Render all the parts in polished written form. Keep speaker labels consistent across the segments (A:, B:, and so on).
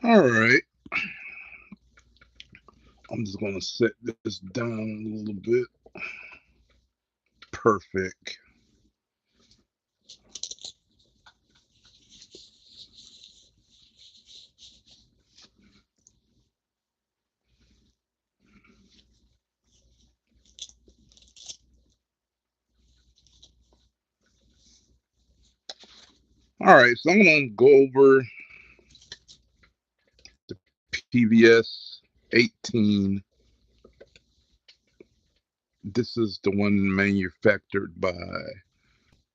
A: All right, I'm just gonna set this down a little bit. Perfect. All right, so I'm gonna go over PVS 18. This is the one manufactured by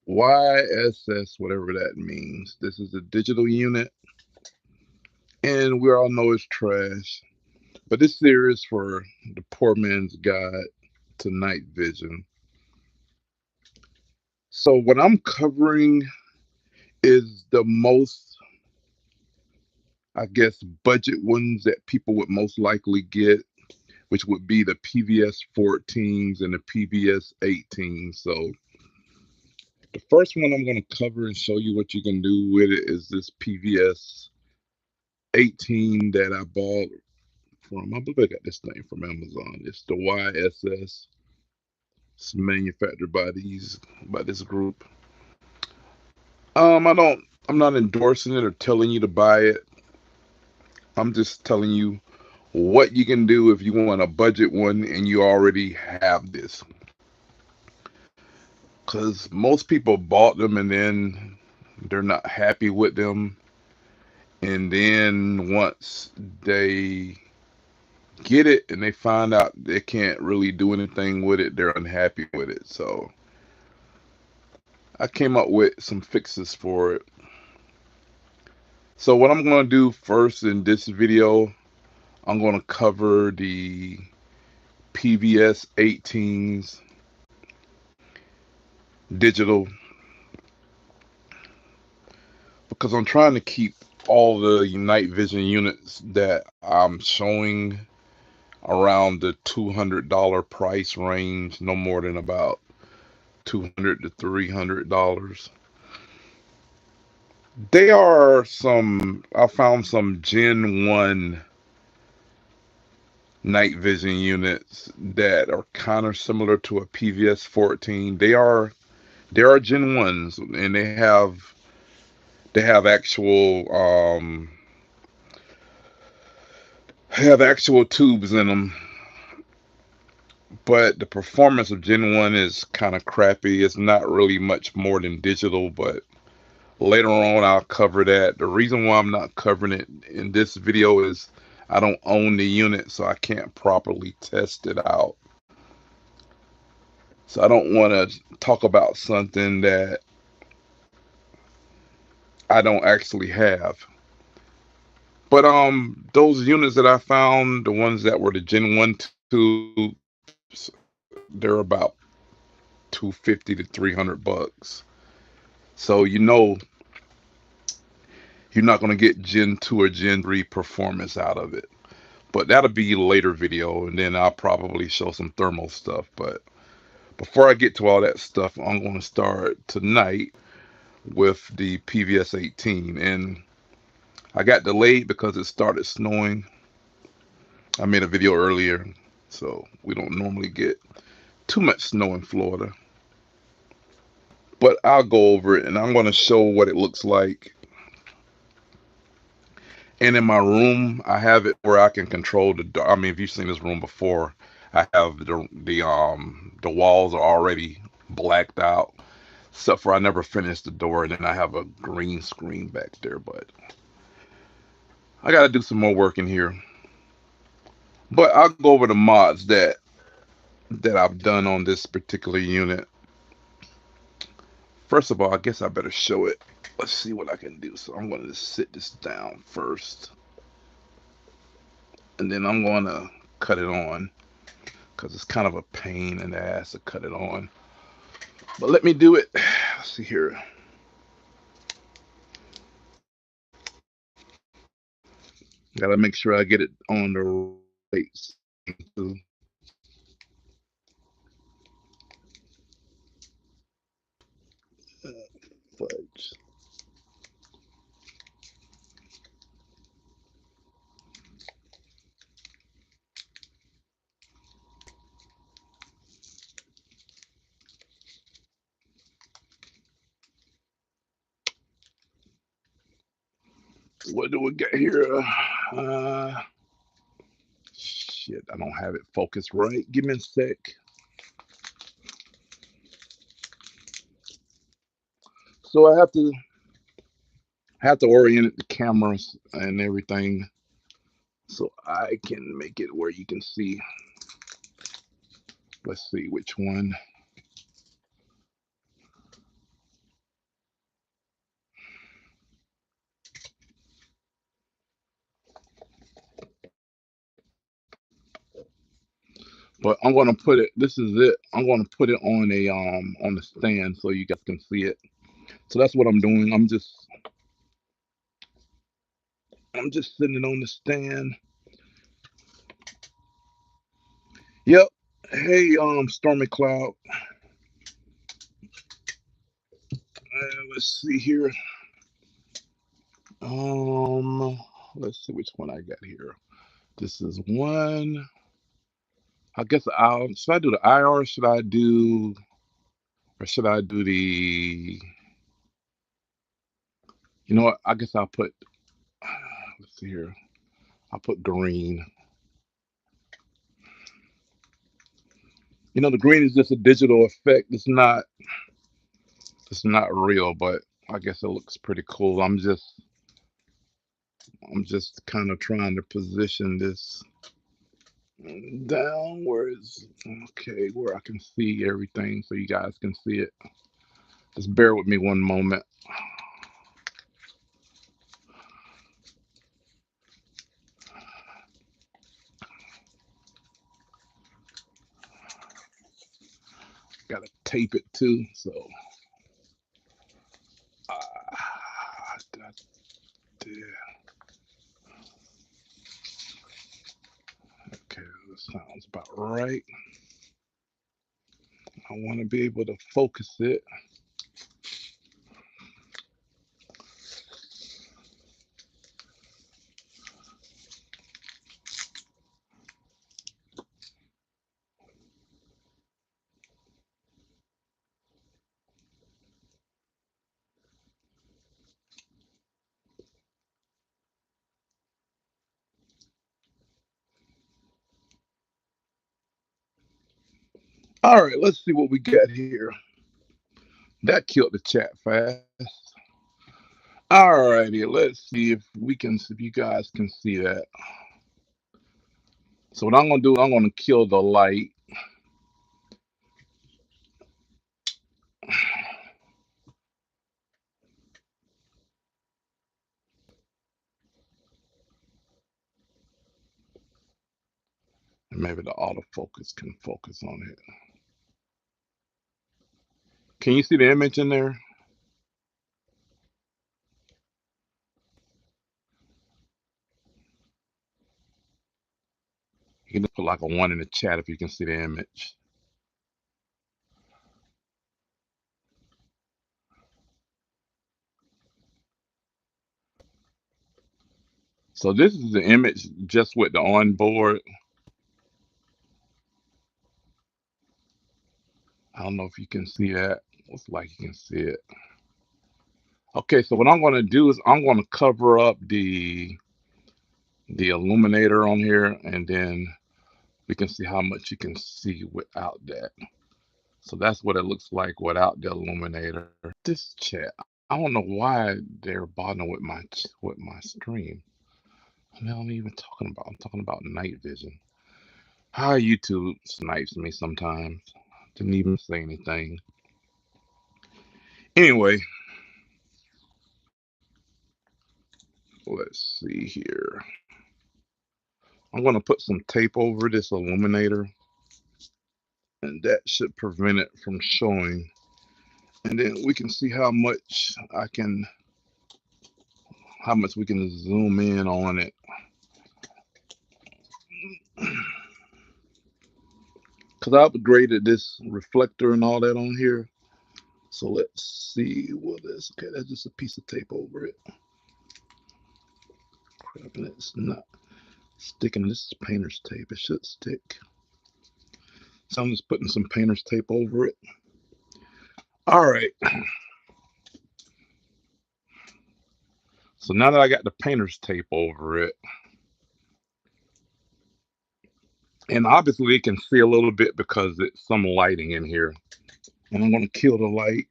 A: YSS, whatever that means. This is a digital unit, and we all know it's trash. But this series for the poor man's guide to night vision. So what I'm covering is the most, I guess, budget ones that people would most likely get, which would be the PVS 14s and the PVS 18s. So the first one I'm going to cover and show you what you can do with it is this PVS 18 that I bought from, I believe I got this thing from Amazon. It's the YSS. It's manufactured by this group. I'm not endorsing it or telling you to buy it. I'm just telling you what you can do if you want a budget one and you already have this. Because most people bought them and then they're not happy with them. And then once they get it and they find out they can't really do anything with it, they're unhappy with it. So I came up with some fixes for it. So what I'm going to do first in this video, I'm going to cover the PVS 18s digital because I'm trying to keep all the night vision units that I'm showing around the $200 price range, no more than about $200 to $300. They are I found some Gen 1 night vision units that are kind of similar to a PVS 14. They are Gen 1s and they have actual tubes in them, but the performance of Gen 1 is kind of crappy. It's not really much more than digital, but later on I'll cover that. The reason why I'm not covering it in this video is I don't own the unit, so I can't properly test it out. So I don't want to talk about something that I don't actually have. But those units that I found, the ones that were the Gen 1 tubes, they're about 250 to 300 bucks. So you're not going to get Gen 2 or Gen 3 performance out of it. But that'll be a later video, and then I'll probably show some thermal stuff. But before I get to all that stuff, I'm going to start tonight with the PVS 18. And I got delayed because it started snowing. I made a video earlier, so we don't normally get too much snow in Florida. But I'll go over it and I'm going to show what it looks like. And in my room, I have it where I can control the dark. I mean, if you've seen this room before, I have the walls are already blacked out, except for I never finished the door, and then I have a green screen back there. But I got to do some more work in here. But I'll go over the mods that I've done on this particular unit. First of all, I guess I better show it. Let's see what I can do. So I'm going to sit this down first, and then I'm going to cut it on because it's kind of a pain in the ass to cut it on. But let me do it. Let's see here. Gotta make sure I get it on the right setting. Fudge. What do we got here? Shit, I don't have it focused right. Give me a sec. So I have to orient the cameras and everything so I can make it where you can see. Let's see which one. But I'm gonna put it. This is it. I'm gonna put it on the stand so you guys can see it. So that's what I'm doing. I'm just sitting on the stand. Yep. Hey, Stormy Cloud. Let's see here. Um, let's see which one I got here. This is one. I guess should I do the IR? Should I do the? You know what? I guess I'll put. Let's see here. I'll put green. You know, the green is just a digital effect. It's not real, but I guess it looks pretty cool. I'm just kind of trying to position this down where it's okay, where I can see everything so you guys can see it. Just bear with me one moment. Gotta tape it too, so that's there. Okay, that sounds about right. I want to be able to focus it. All right, let's see what we got here. That killed the chat fast. All righty, let's see if you guys can see that. So what I'm gonna do, I'm gonna kill the light. And maybe the autofocus can focus on it. Can you see the image in there? You can just put like a one in the chat if you can see the image. So this is the image just with the onboard. I don't know if you can see that. Looks like you can see it. Okay, so what I'm gonna do is I'm gonna cover up the illuminator on here, and then we can see how much you can see without that. So that's what it looks like without the illuminator. This chat, I don't know why they're bothering with my stream. I mean, I'm even talking about. I'm talking about night vision. How YouTube snipes me sometimes. Didn't even say anything. Anyway, let's see here. I'm gonna put some tape over this illuminator, and that should prevent it from showing. And then we can see how much we can zoom in on it. Because I upgraded this reflector and all that on here. So let's see what this. Okay, that's just a piece of tape over it. Crap, and it's not sticking. This is painter's tape. It should stick. So I'm just putting some painter's tape over it. All right. So now that I got the painter's tape over it, and obviously you can see a little bit because it's some lighting in here. And I'm going to kill the light.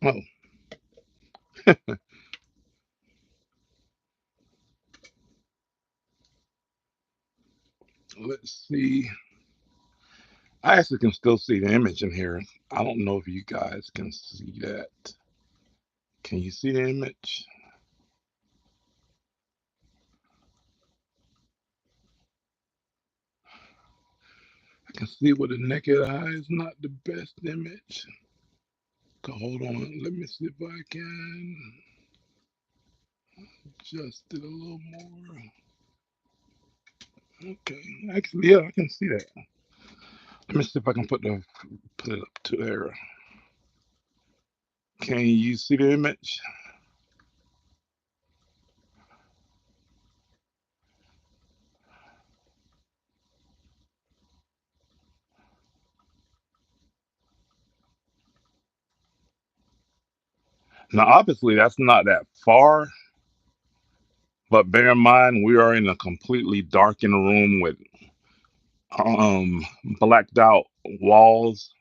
A: Oh, let's see. I actually can still see the image in here. I don't know if you guys can see that. Can you see the image? I can see with the naked eye is not the best image. Hold on, let me see if I can adjust it a little more. Okay, actually, yeah, I can see that. Let me see if I can put it up to there. Can you see the image? Now, obviously, that's not that far, but bear in mind we are in a completely darkened room with um blacked out walls.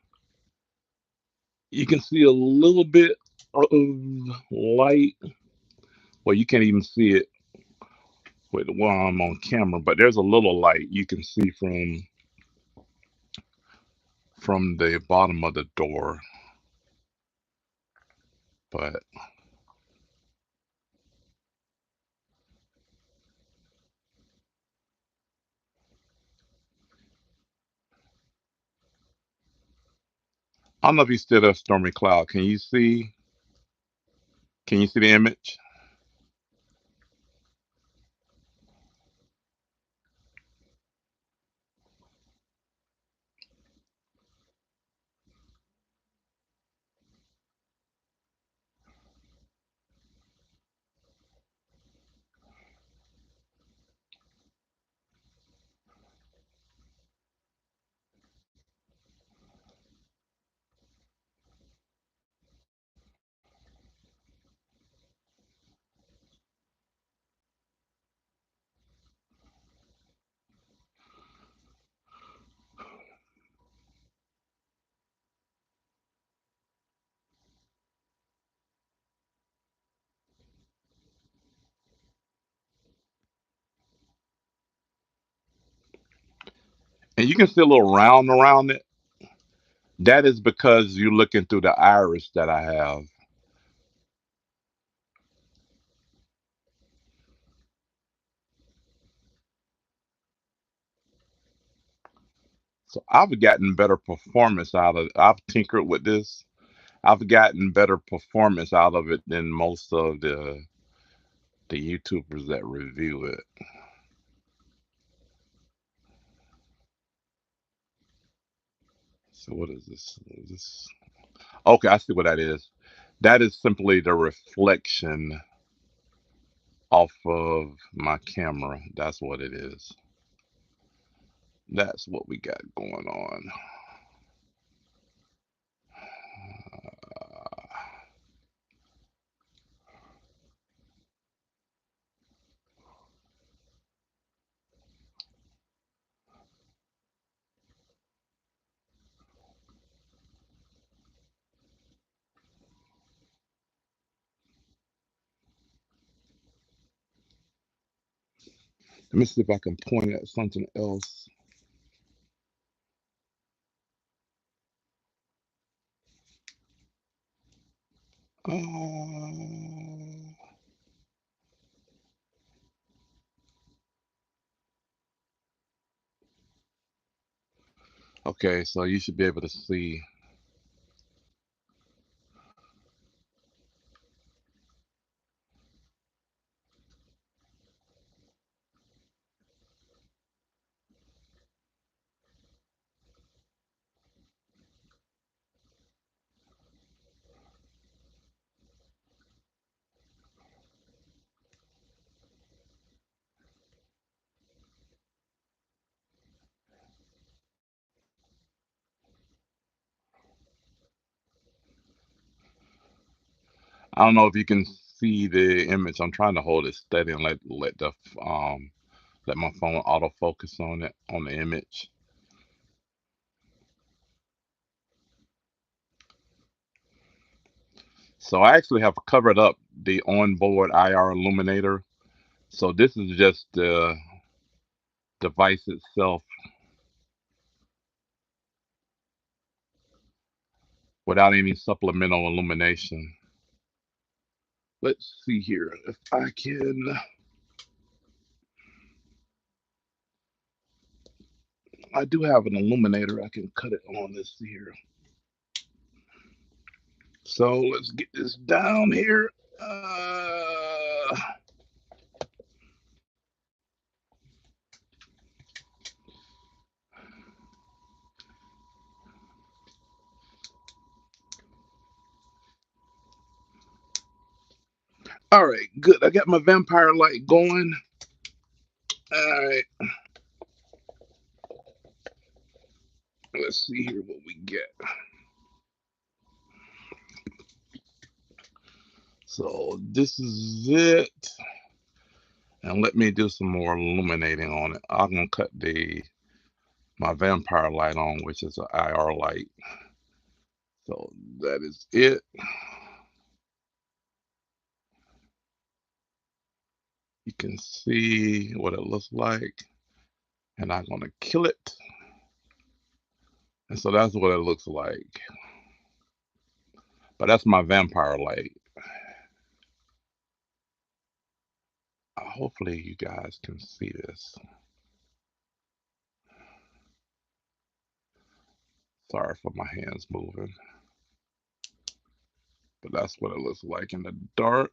A: You can see a little bit of light. Well, you can't even see it while I'm on camera, but there's a little light you can see from the bottom of the door. But I don't know if you still there, Stormy Cloud. Can you see? Can you see the image? And you can see a little round around it. That is because you're looking through the iris that I have. So I've gotten better performance out of it. I've tinkered with this. I've gotten better performance out of it than most of the YouTubers that review it. So what is this? Is this? Okay, I see what that is. That is simply the reflection off of my camera. That's what it is. That's what we got going on. Let me see if I can point at something else. Uh, okay, so you should be able to see. I don't know if you can see the image. I'm trying to hold it steady and let my phone autofocus on it on the image. So I actually have covered up the onboard IR illuminator. So this is just the device itself without any supplemental illumination. Let's see here if I can. I do have an illuminator. I can cut it on. Let's see here. So let's get this down here. All right, good. I got my vampire light going. All right, let's see here what we get. So this is it. And let me do some more illuminating on it. I'm gonna cut my vampire light on, which is an IR light. So that is it. You can see what it looks like. And I'm gonna kill it. And so that's what it looks like. But that's my vampire light. Hopefully you guys can see this. Sorry for my hands moving. But that's what it looks like in the dark.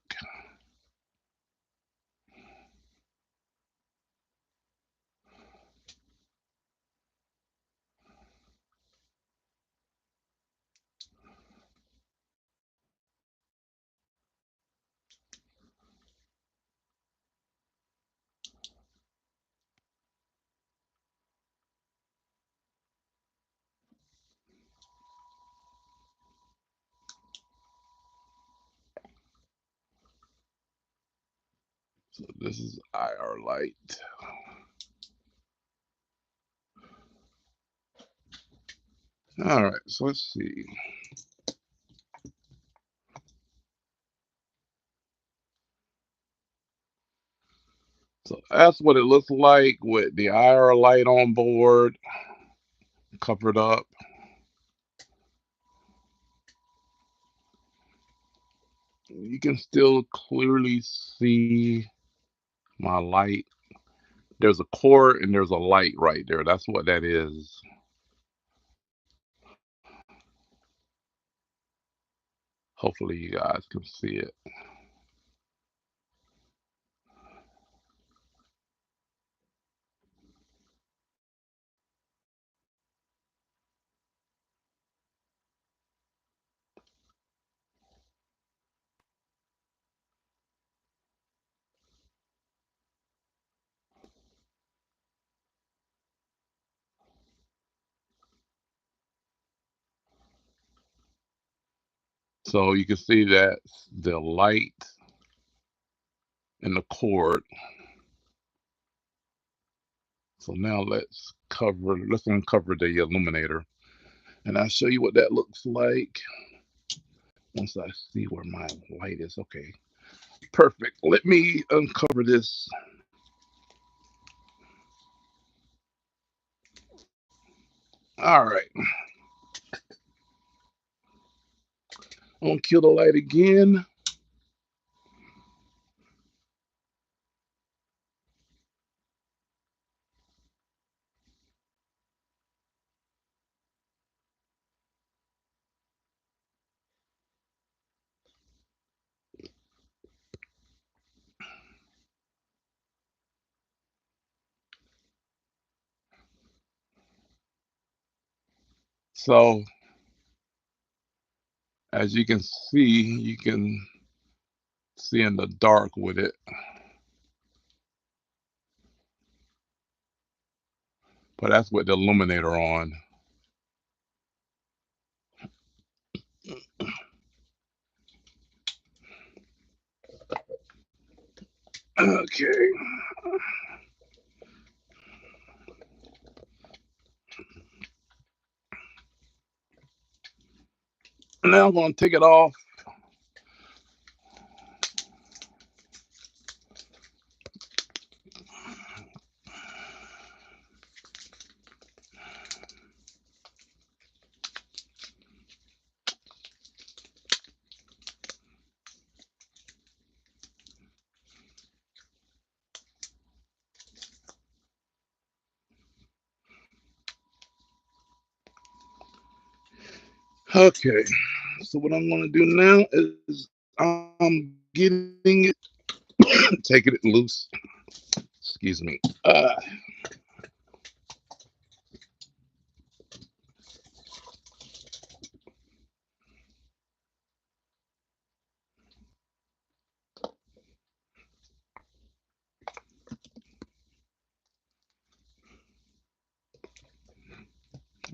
A: So this is IR light. All right, so let's see. So that's what it looks like with the IR light on board, covered up. You can still clearly see my light. There's a cord and there's a light right there. That's what that is. Hopefully you guys can see it. So you can see that the light and the cord. So now let's uncover the illuminator and I'll show you what that looks like once I see where my light is. Okay, perfect. Let me uncover this. All right, I'm gonna kill the light again. So as you can see, you can see in the dark with it. But that's with the illuminator on. Okay. Now I'm going to take it off. Okay. So what I'm going to do now is I'm getting it, taking it loose. Excuse me.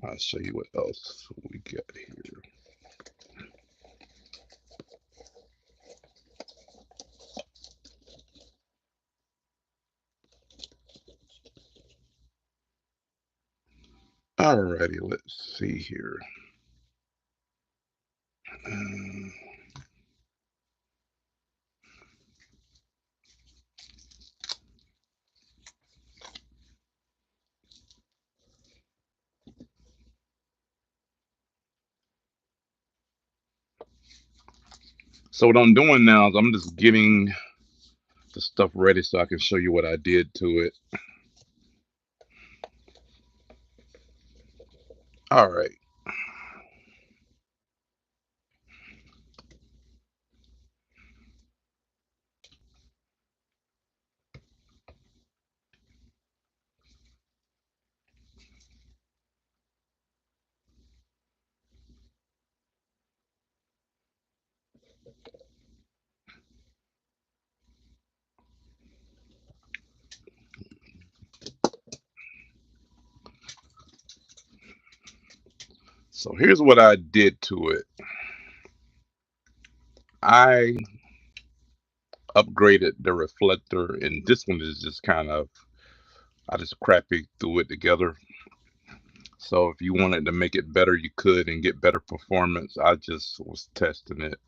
A: I'll show you what else we got here. Alrighty, let's see here. Um, so what I'm doing now is I'm just getting the stuff ready so I can show you what I did to it. All right. So here's what I did to it. I upgraded the reflector, and this one is just kind of, I just crappy threw it together. So if you wanted to make it better, you could and get better performance. I just was testing it.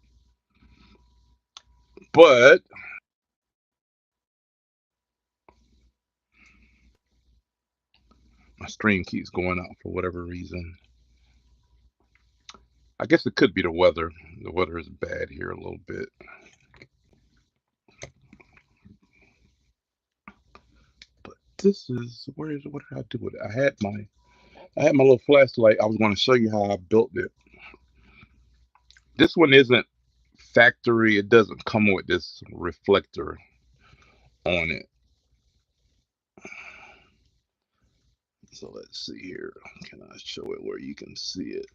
A: But my stream keeps going out for whatever reason. I guess it could be the weather. The weather is bad here a little bit. But this is what did I do with it? I had my little flashlight. I was going to show you how I built it. This one isn't factory. It doesn't come with this reflector on it. So let's see here. Can I show it where you can see it?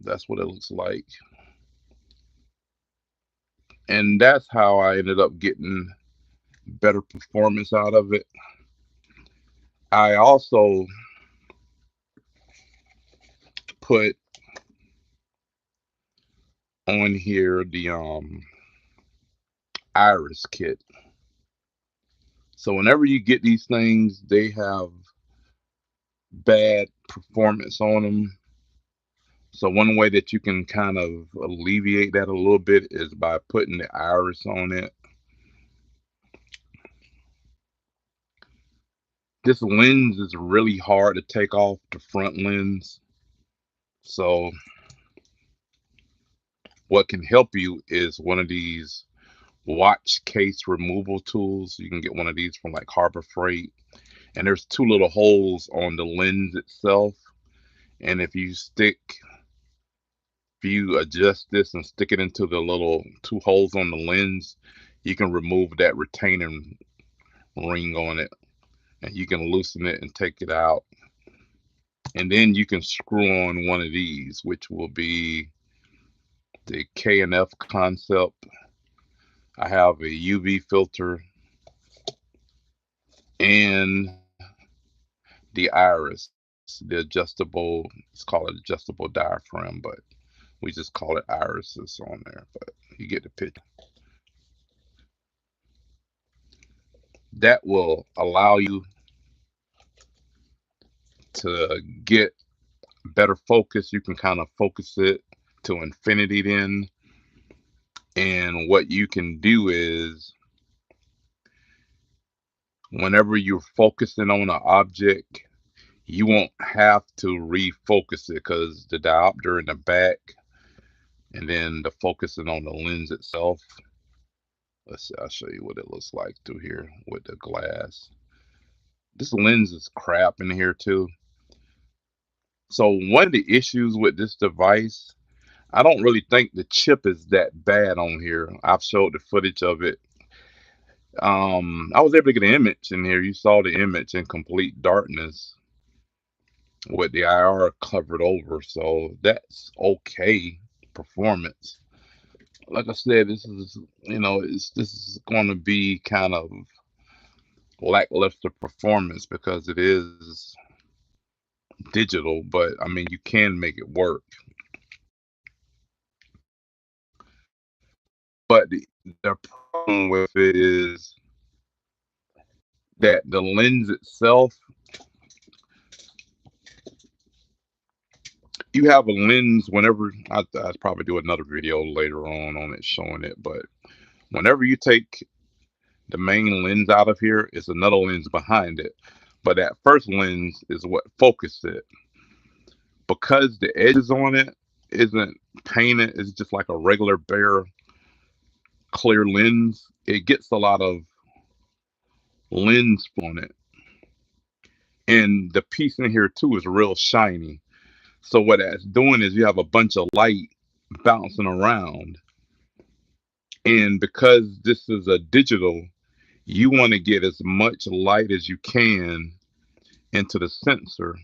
A: That's what it looks like. And that's how I ended up getting better performance out of it. I also put on here the iris kit. So whenever you get these things, they have bad performance on them. So one way that you can kind of alleviate that a little bit is by putting the iris on it. This lens is really hard to take off, the front lens. So what can help you is one of these watch case removal tools. You can get one of these from like Harbor Freight. And there's two little holes on the lens itself. And if you adjust this and stick it into the little two holes on the lens, you can remove that retaining ring on it, and you can loosen it and take it out. And then you can screw on one of these, which will be the K&F concept. I have a UV filter and the iris, the adjustable, it's called an adjustable diaphragm, but we just call it irises on there. But you get the picture. that will allow you to get better focus. You can kind of focus it to infinity then. And what you can do is whenever you're focusing on an object, you won't have to refocus it because the diopter in the back and then the focusing on the lens itself. Let's see, I'll show you what it looks like through here with the glass. This lens is crap in here too. So one of the issues with this device, I don't really think the chip is that bad on here. I've showed the footage of it. I was able to get an image in here. You saw the image in complete darkness with the IR covered over, so that's okay performance. Like I said, this is this is going to be kind of lackluster performance because it is digital, but I mean you can make it work. But the problem with it is that the lens itself, you have a lens whenever I'll probably do another video later on it showing it, but whenever you take the main lens out of here, it's another lens behind it. But that first lens is what focused it. Because the edges on it isn't painted, it's just like a regular bare clear lens, it gets a lot of lens on it. And the piece in here too is real shiny. So what that's doing is you have a bunch of light bouncing around. And because this is a digital, you want to get as much light as you can into the sensor.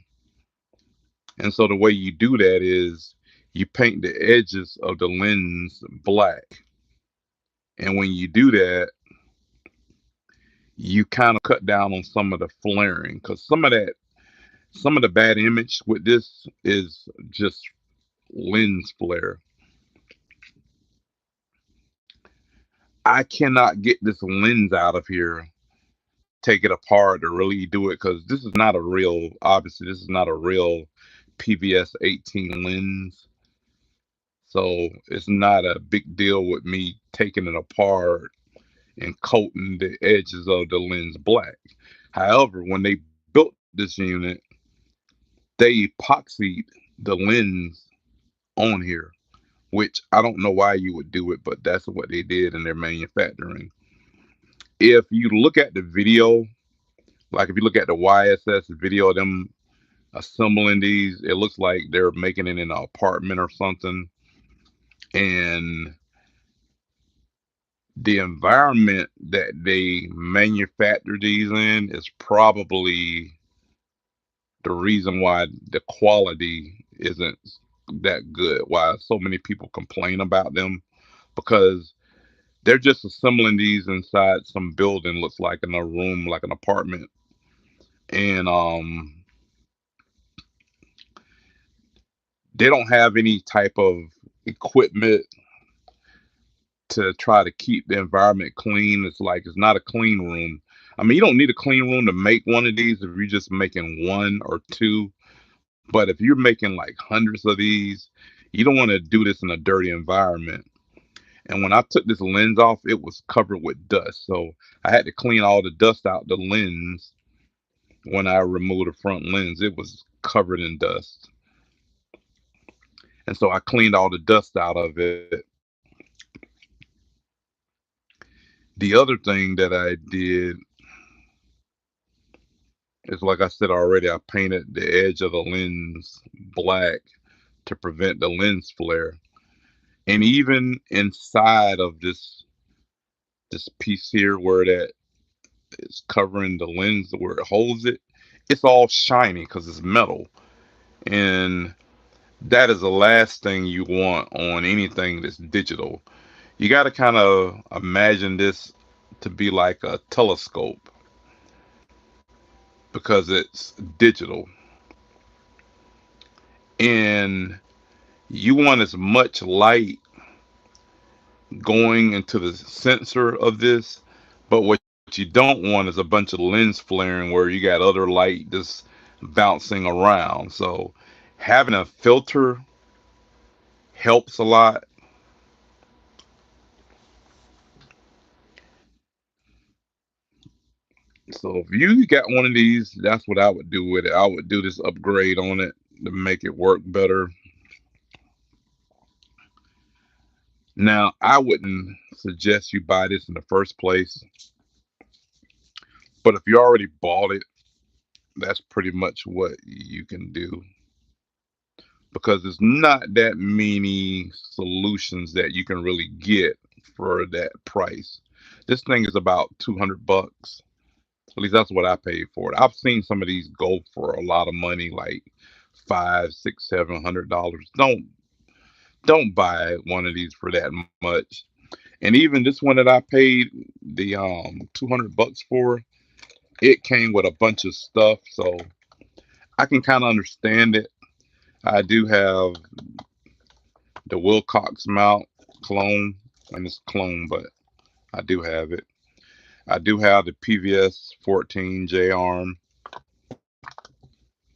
A: And so the way you do that is you paint the edges of the lens black. And when you do that, you kind of cut down on some of the flaring because some of the bad image with this is just lens flare. I cannot get this lens out of here, take it apart to really do it because this is not a real, obviously, this is not a real PVS-18 lens. So it's not a big deal with me taking it apart and coating the edges of the lens black. However, when they built this unit, they epoxied the lens on here, which I don't know why you would do it, but that's what they did in their manufacturing. If you look at the video, like if you look at the YSS video of them assembling these, it looks like they're making it in an apartment or something. And the environment that they manufacture these in is probably the reason why the quality isn't that good, why so many people complain about them, because they're just assembling these inside some building, looks like in a room, like an apartment. And they don't have any type of equipment to try to keep the environment clean. It's like it's not a clean room. I mean, you don't need a clean room to make one of these if you're just making one or two. But if you're making like hundreds of these, you don't want to do this in a dirty environment. And when I took this lens off, it was covered with dust. So I had to clean all the dust out the lens. When I removed the front lens, it was covered in dust. And so I cleaned all the dust out of it. The other thing that I did is, like I said already, I painted the edge of the lens black to prevent the lens flare. And even inside of this piece here where that is covering the lens where it holds it, it's all shiny because it's metal. And that is the last thing you want on anything that's digital. You got to kind of imagine this to be like a telescope because it's digital. And you want as much light going into the sensor of this, but what you don't want is a bunch of lens flaring where you got other light just bouncing around. So having a filter helps a lot. So if you got one of these, that's what I would do with it. I would do this upgrade on it to make it work better. Now, I wouldn't suggest you buy this in the first place, but if you already bought it, that's pretty much what you can do because there's not that many solutions that you can really get for that price. This thing is about 200 bucks. At least that's what I paid for it. I've seen some of these go for a lot of money, like five, six, $700. Don't buy one of these for that much. And even this one that I paid the 200 bucks for, it came with a bunch of stuff, so I can kind of understand it. I do have the Wilcox mount clone, and it's clone, but I do have it. I do have the PVS-14 J arm,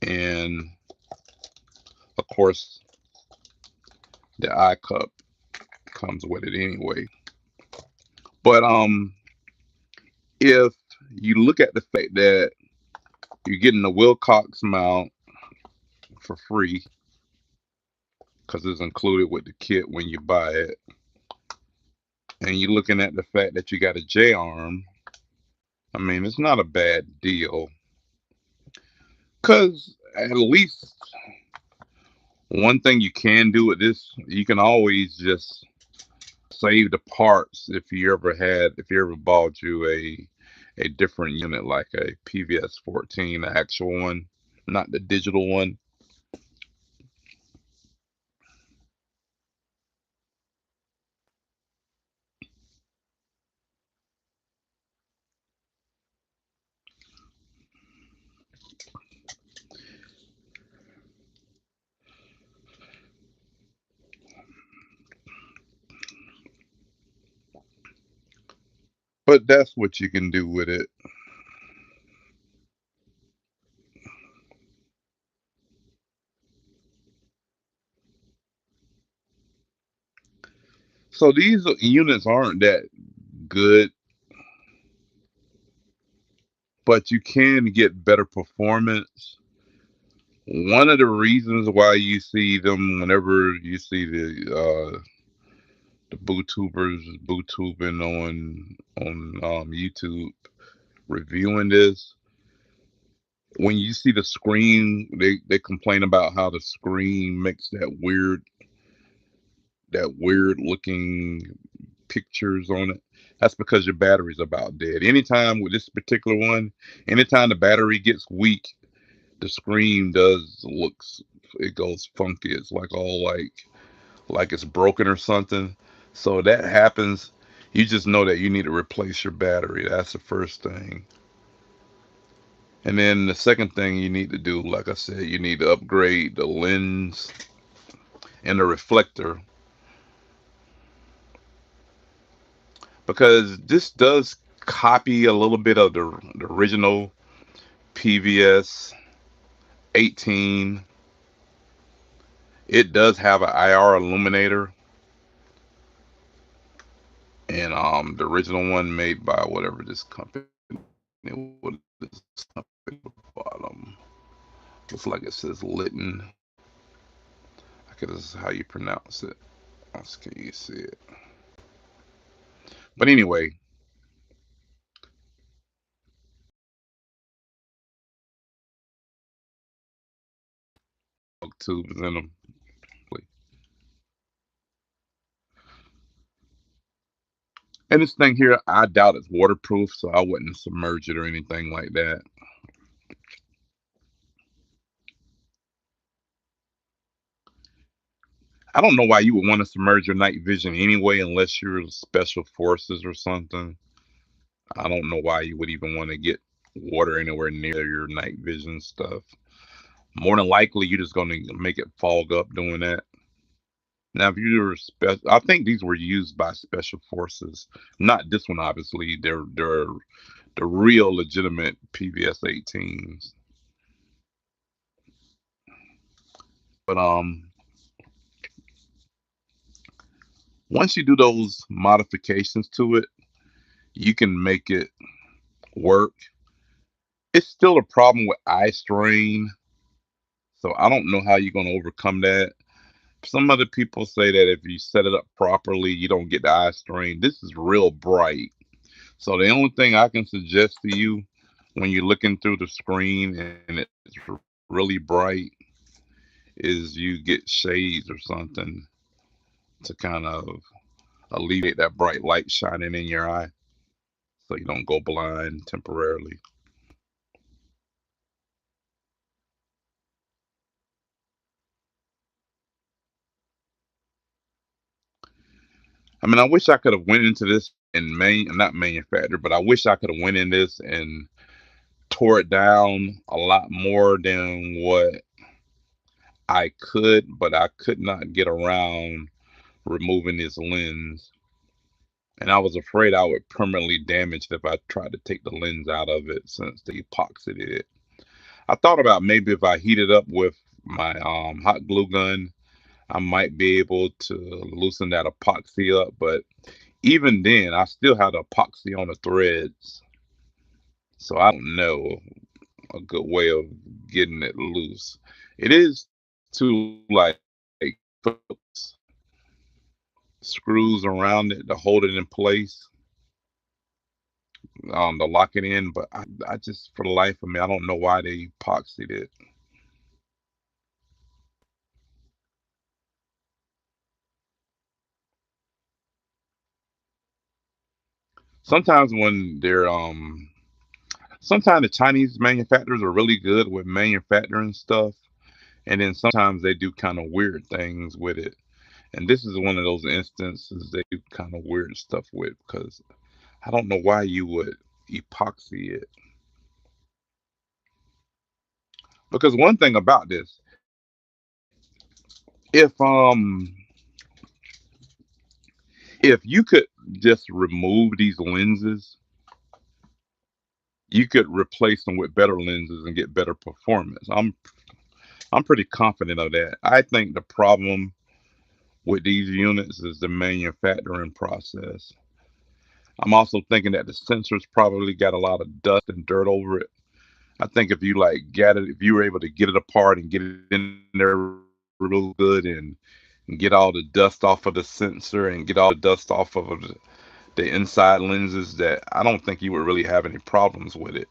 A: and of course the eye cup comes with it anyway. But if you look at the fact that you're getting the Wilcox mount for free because it's included with the kit when you buy it, and you're looking at the fact that you got a J arm, I mean, it's not a bad deal. Because at least one thing you can do with this, you can always just save the parts if you ever bought you a different unit like a PVS 14, the actual one, not the digital one. But that's what you can do with it. So these units aren't that good, but you can get better performance. One of the reasons why you see them whenever you see the bootubers bootubing on YouTube reviewing this, when you see the screen, they complain about how the screen makes that weird looking pictures on it. That's because your battery's about dead. Anytime with this particular one, anytime the battery gets weak, the screen does looks it goes funky. It's like all like it's broken or something. So that happens. You just know that you need to replace your battery. That's the first thing. And then the second thing you need to do, like I said, you need to upgrade the lens and the reflector because this does copy a little bit of the original PVS 18. It does have an IR illuminator, and the original one made by whatever this company, what is this company at the bottom? Looks like it says Litton. I guess this is how you pronounce it. Can you see it? But anyway, tubes in them. And this thing here, I doubt it's waterproof, so I wouldn't submerge it or anything like that. I don't know why you would want to submerge your night vision anyway, unless you're special forces or something. I don't know why you would even want to get water anywhere near your night vision stuff. More than likely, you're just going to make it fog up doing that. Now, if you're I think these were used by special forces. Not this one, obviously. They're the real legitimate PVS-18s. But once you do those modifications to it, you can make it work. It's still a problem with eye strain, so I don't know how you're gonna overcome that. Some other people say that if you set it up properly, you don't get the eye strain. This is real bright. So the only thing I can suggest to you when you're looking through the screen and it's really bright is you get shades or something to kind of alleviate that bright light shining in your eye so you don't go blind temporarily. I mean, I wish I could have went into this and not manufactured, but I wish I could have went in this and tore it down a lot more than what I could, but I could not get around removing this lens. And I was afraid I would permanently damage it if I tried to take the lens out of it since they epoxied it. I thought about maybe if I heat it up with my hot glue gun, I might be able to loosen that epoxy up. But even then, I still had epoxy on the threads. So I don't know a good way of getting it loose. It is to like put screws around it to hold it in place, to lock it in. But I just, for the life of me, I don't know why they epoxied it. Sometimes when they're sometimes the Chinese manufacturers are really good with manufacturing stuff, and then sometimes they do kind of weird things with it. And this is one of those instances they do kind of weird stuff with because I don't know why you would epoxy it. Because one thing about this, if if you could just remove these lenses, you could replace them with better lenses and get better performance. I'm pretty confident of that. I think the problem with these units is the manufacturing process. I'm also thinking that the sensors probably got a lot of dust and dirt over it. I think if you like get it, if you were able to get it apart and get it in there real good and get all the dust off of the sensor and get all the dust off of the inside lenses, that I don't think you would really have any problems with it.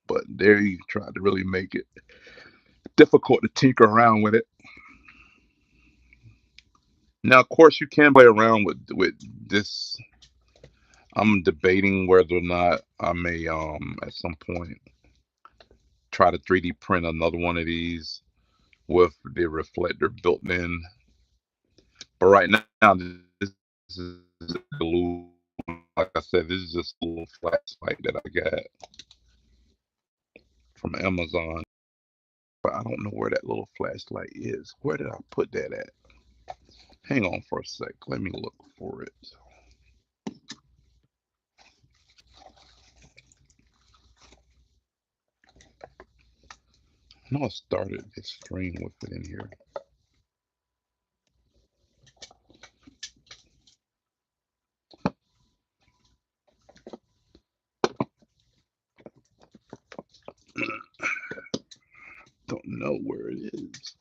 A: But there you tried to really make it difficult to tinker around with it. Now, of course, you can play around with this. I'm debating whether or not I may at some point try to 3D print another one of these with the reflector built in. But right now, this is glue. Like I said, this is just a little flashlight that I got from Amazon. But I don't know where that little flashlight is. Where did I put that at? Hang on for a sec. Let me look for it. I know I started this stream with it in here. Don't know where it is.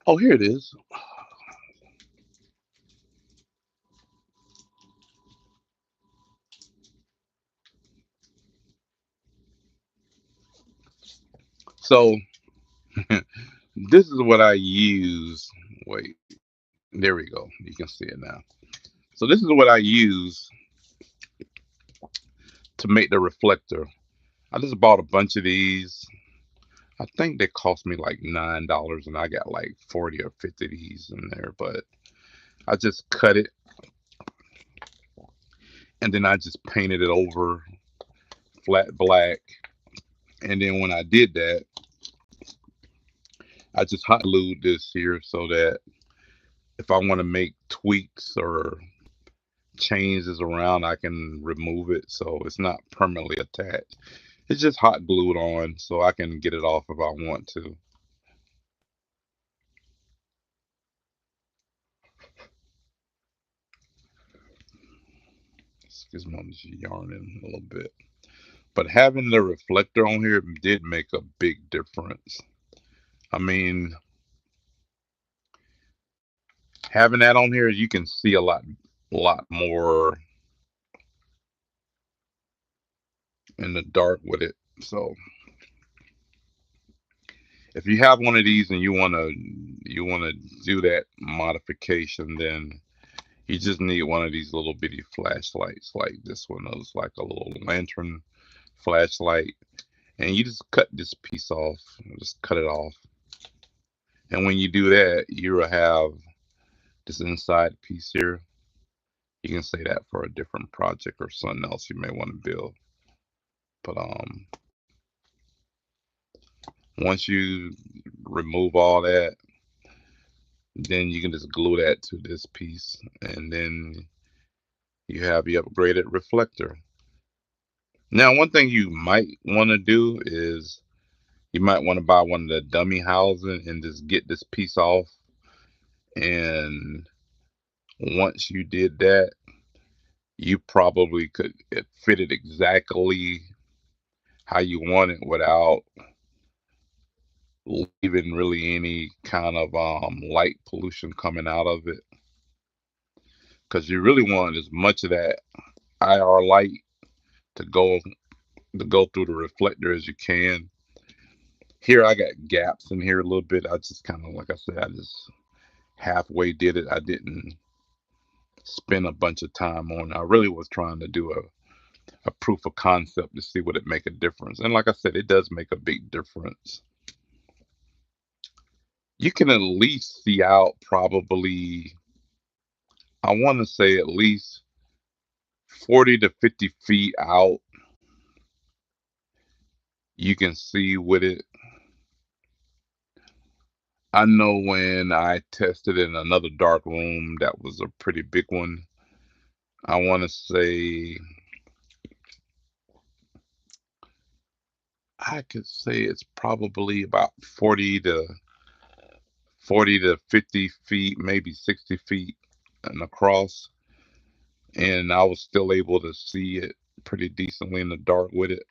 A: Oh, here it is. So this is what I use. Wait, there we go. You can see it now. So this is what I use to make the reflector. I just bought a bunch of these. I think they cost me like $9, and I got like 40 or 50 of these in there. But I just cut it, and then I just painted it over flat black. And then when I did that, I just hot glued this here so that if I want to make tweaks or changes around, I can remove it so it's not permanently attached. It's just hot glued on so I can get it off if I want to. Excuse me, I'm just yarning a little bit. But having the reflector on here did make a big difference. I mean, having that on here, you can see lot more in the dark with it. So if you have one of these and you wanna do that modification, then you just need one of these little bitty flashlights like this one. It's like a little lantern flashlight, and you just cut this piece off. Just cut it off, and when you do that, you'll have this inside piece here. You can say that for a different project or something else you may want to build. But once you remove all that, then you can just glue that to this piece, and then you have your upgraded reflector. Now, one thing you might want to do is you might want to buy one of the dummy housing and just get this piece off. And once you did that, you probably could fit it exactly how you want it without leaving really any kind of light pollution coming out of it. Because you really want as much of that IR light to go through the reflector as you can. Here I got gaps in here a little bit. I just kind of, like I said, I just halfway did it. I didn't spend a bunch of time on it. I really was trying to do a proof of concept to see would it make a difference. And like I said, it does make a big difference. You can at least see out probably, I want to say at least 40 to 50 feet out. You can see with it. I know when I tested in another dark room, that was a pretty big one. I want to say, I could say it's probably about 40 to 50 feet, maybe 60 feet and across. And I was still able to see it pretty decently in the dark with it.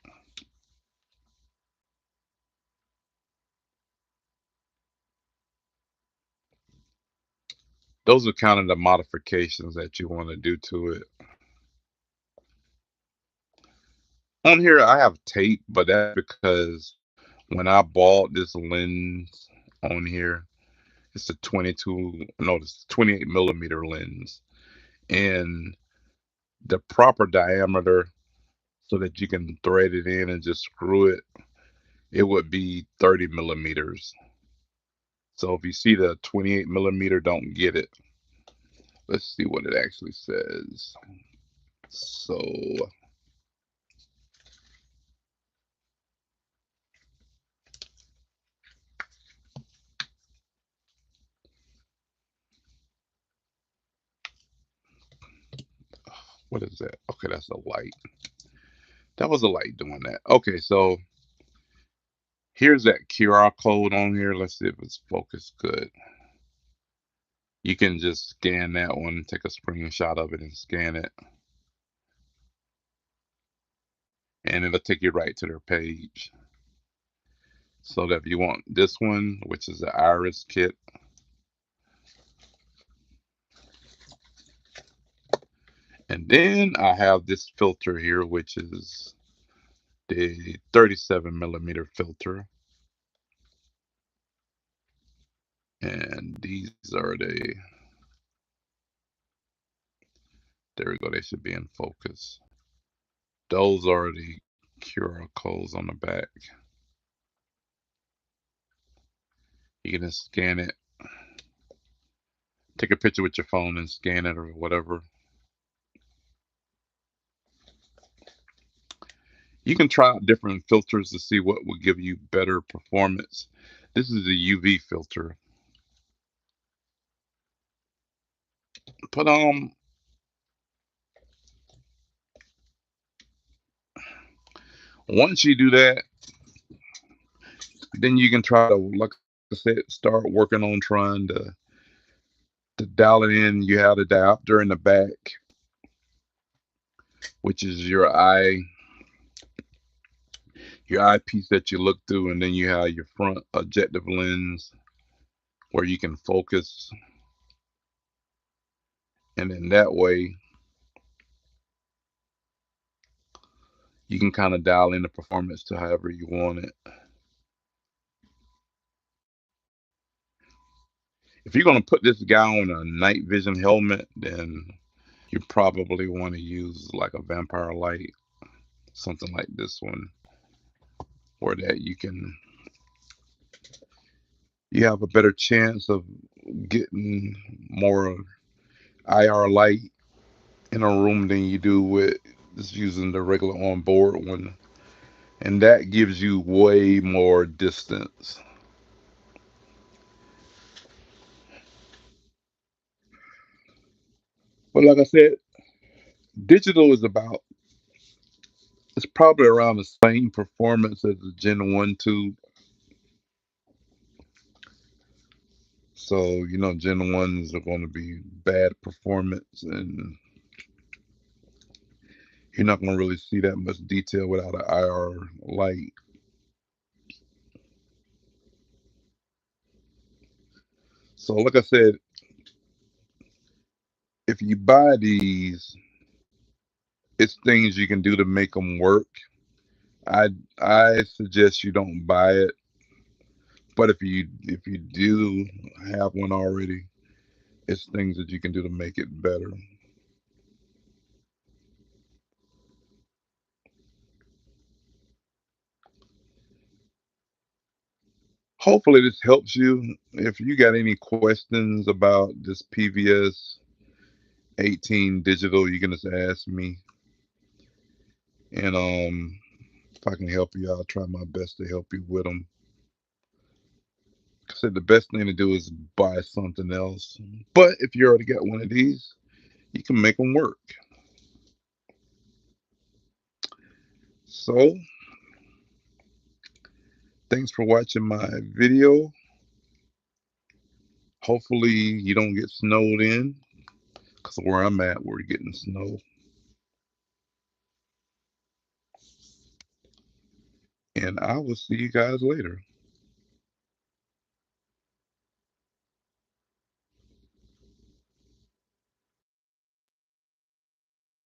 A: Those are kind of the modifications that you want to do to it. On here, I have tape, but that's because when I bought this lens on here, it's a 22, no, it's 28 millimeter lens. And the proper diameter so that you can thread it in and just screw it, it would be 30 millimeters. So if you see the 28 millimeter, don't get it. Let's see what it actually says. So what is that? Okay, that's a light. That was a light doing that. Okay, so here's that QR code on here. Let's see if it's focused good. You can just scan that one, take a screenshot of it and scan it. And it'll take you right to their page. So that if you want this one, which is the iris kit, and then I have this filter here, which is the 37 millimeter filter. And these are there we go, they should be in focus. Those are the QR codes on the back. You can just scan it, take a picture with your phone and scan it or whatever. You can try out different filters to see what will give you better performance. This is a UV filter. But once you do that, then you can try to, like I said, start working on trying to dial it in. You have the diopter in the back, which is your eyepiece that you look through, and then you have your front objective lens where you can focus, and then that way you can kind of dial in the performance to however you want it. If you're going to put this guy on a night vision helmet, then you probably want to use like a vampire light, something like this one, where that you have a better chance of getting more IR light in a room than you do with just using the regular on-board one, and that gives you way more distance. But like I said, digital is about it's probably around the same performance as the Gen 1 tube. So, Gen 1s are going to be bad performance, and you're not going to really see that much detail without an IR light. So, like I said, if you buy these, it's things you can do to make them work. I suggest you don't buy it, but if you do have one already, it's things that you can do to make it better. Hopefully this helps you. If you got any questions about this PVS 18 digital, you can just ask me. And if I can help you, I'll try my best to help you with them. I said the best thing to do is buy something else. But if you already got one of these, you can make them work. So thanks for watching my video. Hopefully you don't get snowed in, because where I'm at, we're getting snow. And I will see you guys later.